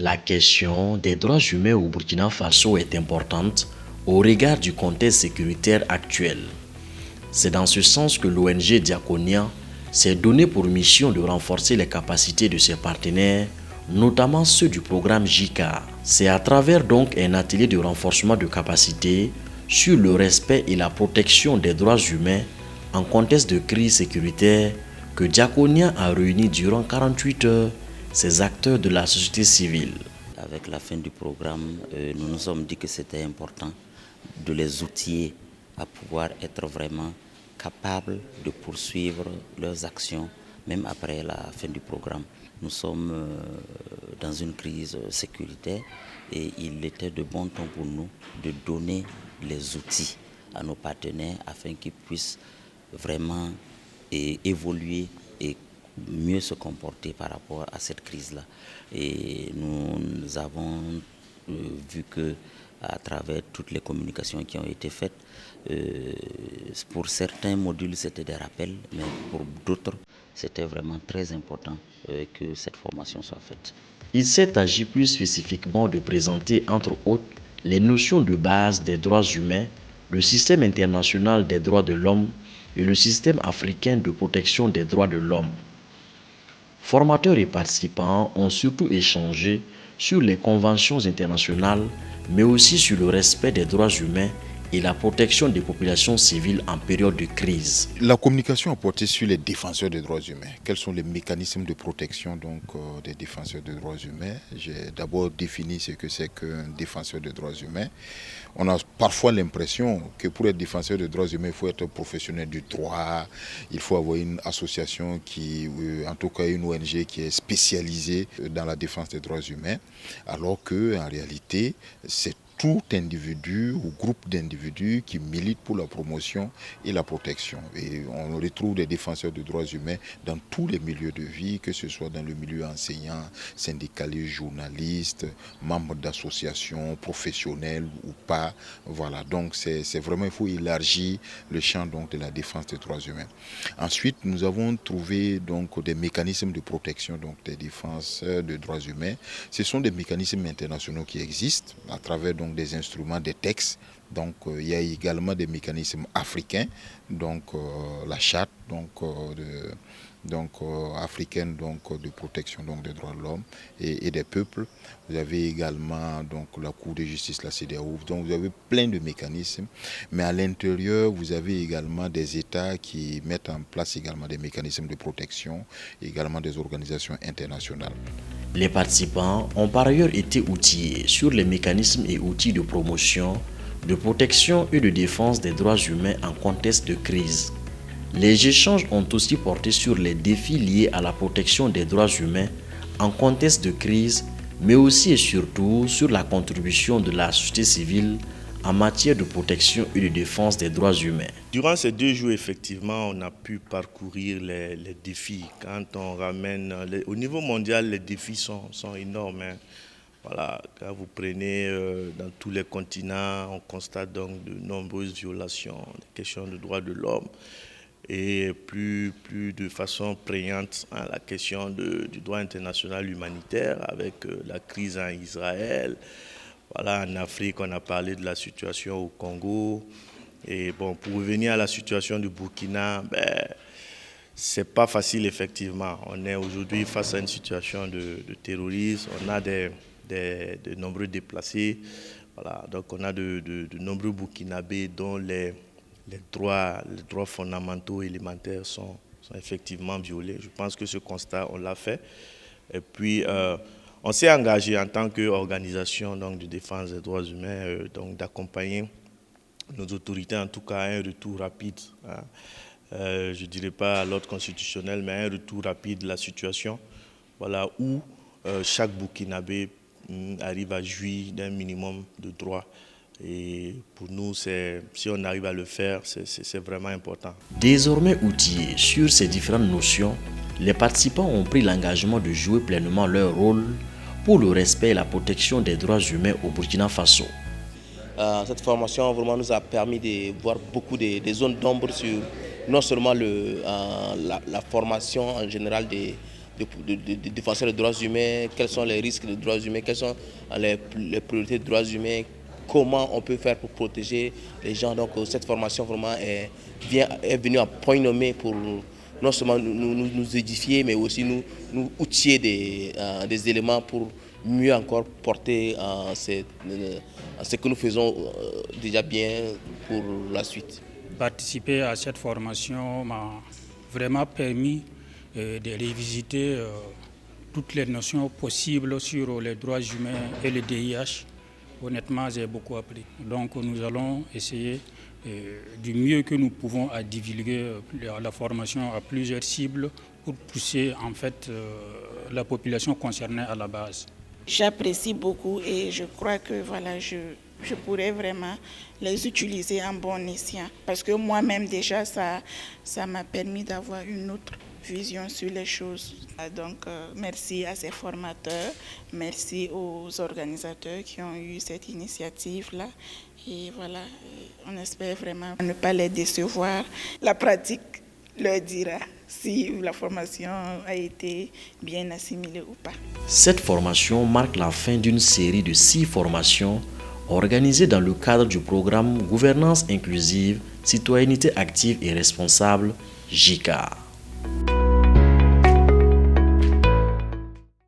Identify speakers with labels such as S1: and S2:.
S1: La question des droits humains au Burkina Faso est importante au regard du contexte sécuritaire actuel. C'est dans ce sens que l'ONG Diakonia s'est donné pour mission de renforcer les capacités de ses partenaires, notamment ceux du programme JICA. C'est à travers donc un atelier de renforcement de capacités sur le respect et la protection des droits humains en contexte de crise sécuritaire que Diakonia a réuni durant 48 heures ces acteurs de la société civile.
S2: Avec la fin du programme, nous nous sommes dit que c'était important de les outiller à pouvoir être vraiment capables de poursuivre leurs actions, même après la fin du programme. Nous sommes dans une crise sécuritaire et il était de bon temps pour nous de donner les outils à nos partenaires afin qu'ils puissent vraiment évoluer et mieux se comporter par rapport à cette crise-là. Et nous avons vu que à travers toutes les communications qui ont été faites, pour certains modules c'était des rappels, mais pour d'autres c'était vraiment très important que cette formation soit faite.
S1: Il s'est agi plus spécifiquement de présenter entre autres les notions de base des droits humains, le système international des droits de l'homme et le système africain de protection des droits de l'homme. Formateurs et participants ont surtout échangé sur les conventions internationales, mais aussi sur le respect des droits humains et la protection des populations civiles en période de crise.
S3: La communication a porté sur les défenseurs des droits humains. Quels sont les mécanismes de protection des défenseurs des droits humains? J'ai d'abord défini ce que c'est qu'un défenseur des droits humains. On a parfois l'impression que pour être défenseur des droits humains, il faut être professionnel du droit, il faut avoir une association en tout cas une ONG qui est spécialisée dans la défense des droits humains, alors qu'en réalité, c'est tout individu ou groupe d'individus qui militent pour la promotion et la protection. Et on retrouve des défenseurs de droits humains dans tous les milieux de vie, que ce soit dans le milieu enseignant, syndicaliste, journaliste, membres d'associations, professionnels ou pas. Voilà, donc c'est vraiment, il faut élargir le champ de la défense des droits humains. Ensuite, nous avons trouvé des mécanismes de protection des défenseurs de droits humains. Ce sont des mécanismes internationaux qui existent à travers des instruments, des textes. Il y a également des mécanismes africains, la charte africaine de protection des droits de l'homme et des peuples. Vous avez également la Cour de justice, la CEDEAO. Donc vous avez plein de mécanismes, mais à l'intérieur vous avez également des États qui mettent en place également des mécanismes de protection, également des organisations internationales.
S1: Les participants ont par ailleurs été outillés sur les mécanismes et outils de promotion, de protection et de défense des droits humains en contexte de crise. Les échanges ont aussi porté sur les défis liés à la protection des droits humains en contexte de crise, mais aussi et surtout sur la contribution de la société civile en matière de protection et de défense des droits humains.
S4: Durant ces 2 jours, effectivement, on a pu parcourir les défis. Quand on ramène, au niveau mondial, les défis sont énormes. Hein. Voilà, quand vous prenez dans tous les continents, on constate donc de nombreuses violations, des questions de droits de l'homme et plus de façon prégnante la question du droit international humanitaire avec la crise en Israël. Voilà, en Afrique, on a parlé de la situation au Congo. Et bon, pour revenir à la situation du Burkina, c'est pas facile effectivement. On est aujourd'hui face à une situation de terrorisme. On a de nombreux déplacés. Voilà, donc on a de nombreux Burkinabés dont les droits fondamentaux élémentaires sont effectivement violés. Je pense que ce constat, on l'a fait. Et puis, on s'est engagé en tant qu'organisation de défense des droits humains, d'accompagner nos autorités, en tout cas, à un retour rapide. Hein. Je ne dirais pas à l'ordre constitutionnel, mais un retour rapide de la situation, voilà, où chaque Burkinabé arrive à jouir d'un minimum de droits. Et pour nous, si on arrive à le faire, c'est vraiment important.
S1: Désormais outillés sur ces différentes notions, les participants ont pris l'engagement de jouer pleinement leur rôle pour le respect et la protection des droits humains au Burkina Faso.
S5: Cette formation vraiment nous a permis de voir beaucoup des zones d'ombre sur non seulement la formation en général des de défenseurs des droits humains, quels sont les risques des droits humains, quelles sont les priorités des droits humains, comment on peut faire pour protéger les gens. Donc cette formation vraiment est venue à point nommé pour non seulement nous édifier, mais aussi nous outiller des éléments pour mieux encore porter ce que nous faisons déjà bien pour la suite.
S6: Participer à cette formation m'a vraiment permis de revisiter toutes les notions possibles sur les droits humains et le DIH. Honnêtement, j'ai beaucoup appris. Donc nous allons essayer du mieux que nous pouvons à divulguer la formation à plusieurs cibles pour pousser en fait la population concernée à la base.
S7: J'apprécie beaucoup et je crois que voilà, je pourrais vraiment les utiliser en bon escient. Parce que moi-même déjà, ça m'a permis d'avoir une autre vision sur les choses. Donc merci à ces formateurs, merci aux organisateurs qui ont eu cette initiative-là. Et voilà, on espère vraiment ne pas les décevoir. La pratique leur dira si la formation a été bien assimilée ou pas.
S1: Cette formation marque la fin d'une série de 6 formations organisées dans le cadre du programme Gouvernance inclusive, citoyenneté active et responsable, JICA.